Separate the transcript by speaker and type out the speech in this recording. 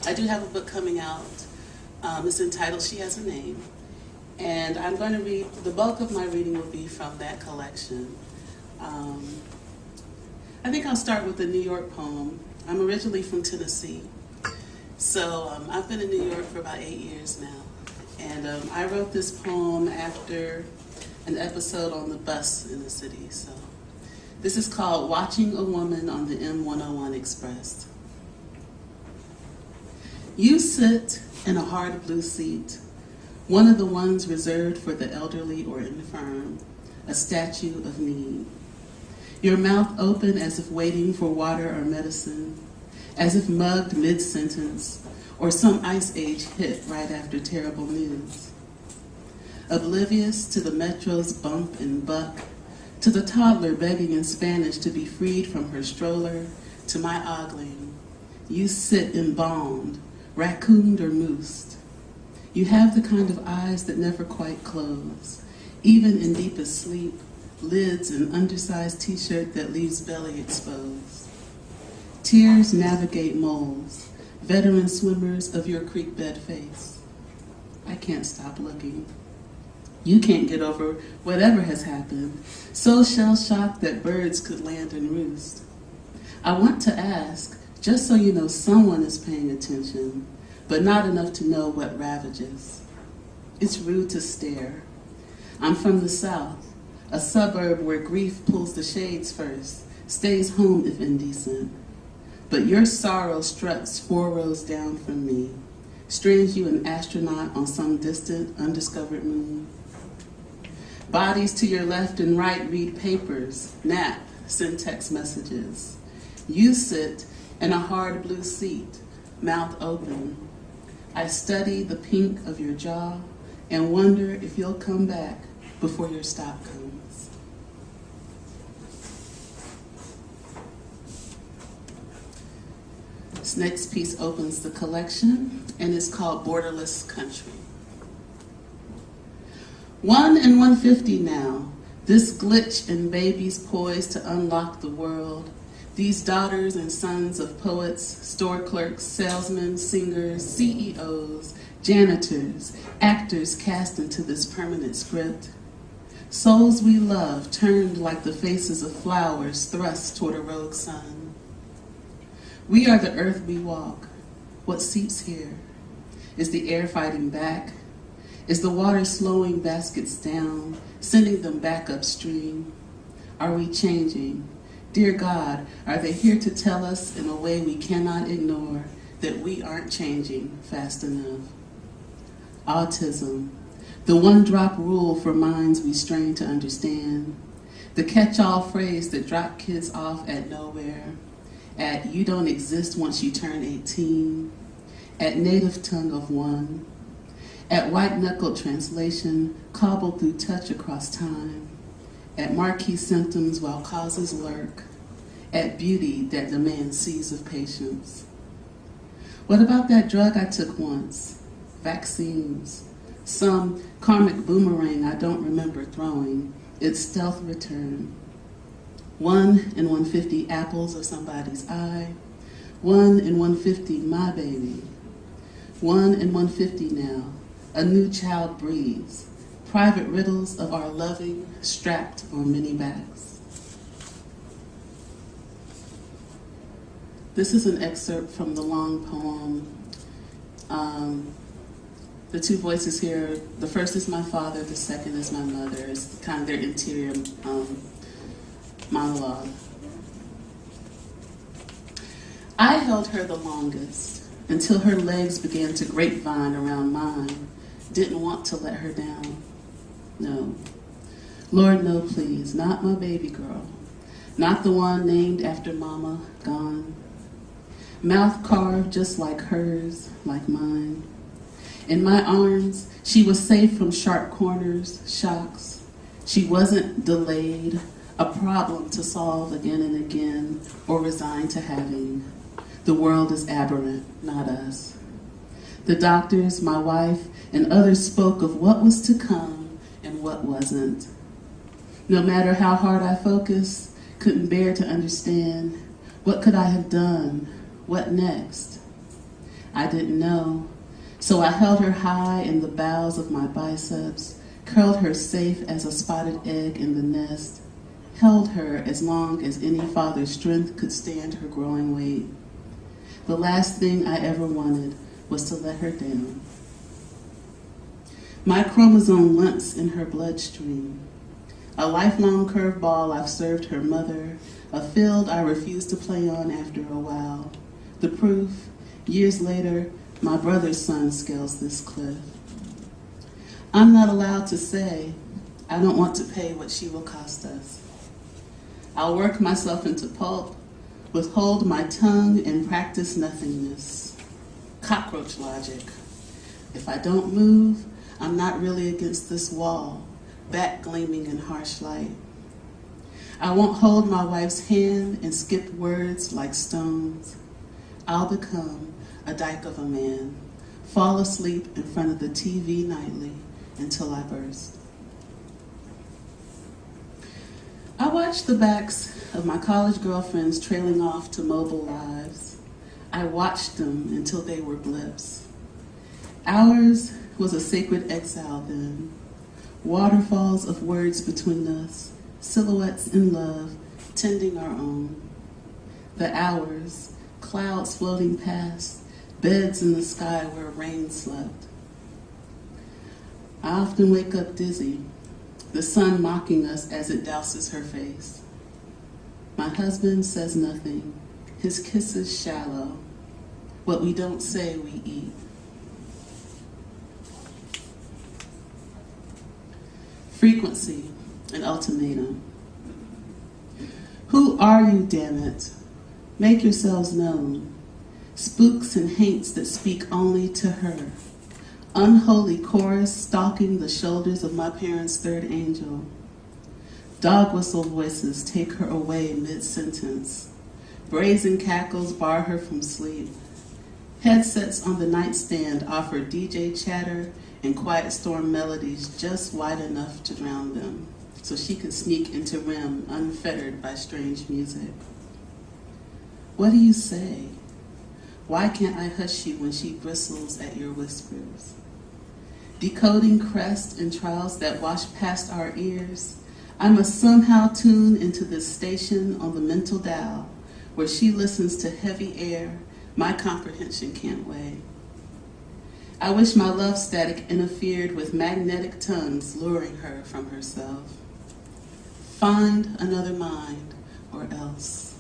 Speaker 1: I do have a book coming out. It's entitled She Has a Name. And I'm going to read, the bulk of my reading will be from that collection. I think I'll start with the New York poem. I'm originally from Tennessee. So I've been in New York for about 8 years now. And I wrote this poem after an episode on the bus in the city. So this is called Watching a Woman on the M101 Express. You sit in a hard blue seat, one of the ones reserved for the elderly or infirm, a statue of need. Your mouth open as if waiting for water or medicine, as if mugged mid-sentence, or some ice age hit right after terrible news. Oblivious to the metro's bump and buck, to the toddler begging in Spanish to be freed from her stroller, to my ogling, you sit embalmed, raccooned or moosed. You have the kind of eyes that never quite close, even in deepest sleep, lids and undersized t-shirt that leaves belly exposed. Tears navigate moles, veteran swimmers of your creek bed face. I can't stop looking. You can't get over whatever has happened, so shell-shocked that birds could land and roost. I want to ask, just so you know someone is paying attention, but not enough to know what ravages. It's rude to stare. I'm from the South, a suburb where grief pulls the shades first, stays home if indecent. But your sorrow struts 4 rows down from me, strands you an astronaut on some distant, undiscovered moon. Bodies to your left and right read papers, nap, send text messages. You sit in a hard blue seat, mouth open. I study the pink of your jaw and wonder if you'll come back before your stop comes. This next piece opens the collection and is called Borderless Country. 1 in 150 now, this glitch in babies poised to unlock the world. These daughters and sons of poets, store clerks, salesmen, singers, CEOs, janitors, actors cast into this permanent script. Souls we love turned like the faces of flowers thrust toward a rogue sun. We are the earth we walk. What seeps here? Is the air fighting back? Is the water slowing baskets down, sending them back upstream? Are we changing? Dear God, are they here to tell us in a way we cannot ignore that we aren't changing fast enough? Autism, the one-drop rule for minds we strain to understand. The catch-all phrase that dropped kids off at nowhere, at you don't exist once you turn 18, at native tongue of one, at white-knuckled translation cobbled through touch across time, at marquee symptoms while causes lurk, at beauty that demands seas of patience. What about that drug I took once? Vaccines. Some karmic boomerang I don't remember throwing, its stealth return. 1 in 150 apples of somebody's eye. 1 in 150 my baby. 1 in 150 now, a new child breathes. Private riddles of our loving strapped on many backs. This is an excerpt from the long poem. The 2 voices here, the first is my father, the second is my mother. It's kind of their interior monologue. I held her the longest until her legs began to grapevine around mine. Didn't want to let her down. No. Lord, no, please. Not my baby girl. Not the one named after mama, gone. Mouth carved just like hers, like mine. In my arms, she was safe from sharp corners, shocks. She wasn't delayed, a problem to solve again and again, or resigned to having. The world is aberrant, not us. The doctors, my wife, and others spoke of what was to come and what wasn't. No matter how hard I focused, couldn't bear to understand. What could I have done? What next? I didn't know, so I held her high in the boughs of my biceps, curled her safe as a spotted egg in the nest, held her as long as any father's strength could stand her growing weight. The last thing I ever wanted was to let her down. My chromosome limps in her bloodstream. A lifelong curveball I've served her mother, a field I refused to play on after a while. The proof, years later, my brother's son scales this cliff. I'm not allowed to say, I don't want to pay what she will cost us. I'll work myself into pulp, withhold my tongue, and practice nothingness. Cockroach logic. If I don't move, I'm not really against this wall, back gleaming in harsh light. I won't hold my wife's hand and skip words like stones. I'll become a dyke of a man, fall asleep in front of the TV nightly until I burst. I watched the backs of my college girlfriends trailing off to mobile lives. I watched them until they were blips. Ours was a sacred exile then, waterfalls of words between us, silhouettes in love, tending our own. The hours, clouds floating past, beds in the sky where rain slept. I often wake up dizzy, the sun mocking us as it douses her face. My husband says nothing, his kisses shallow. What we don't say, we eat. Frequency, an ultimatum. Who are you, damn it? Make yourselves known. Spooks and haints that speak only to her. Unholy chorus stalking the shoulders of my parents' third angel. Dog whistle voices take her away mid-sentence. Brazen cackles bar her from sleep. Headsets on the nightstand offer DJ chatter and quiet storm melodies just wide enough to drown them, so she can sneak into REM unfettered by strange music. What do you say? Why can't I hush you when she bristles at your whispers? Decoding crests and trials that wash past our ears, I must somehow tune into this station on the mental dial where she listens to heavy air my comprehension can't weigh. I wish my love static interfered with magnetic tongues luring her from herself. Find another mind or else.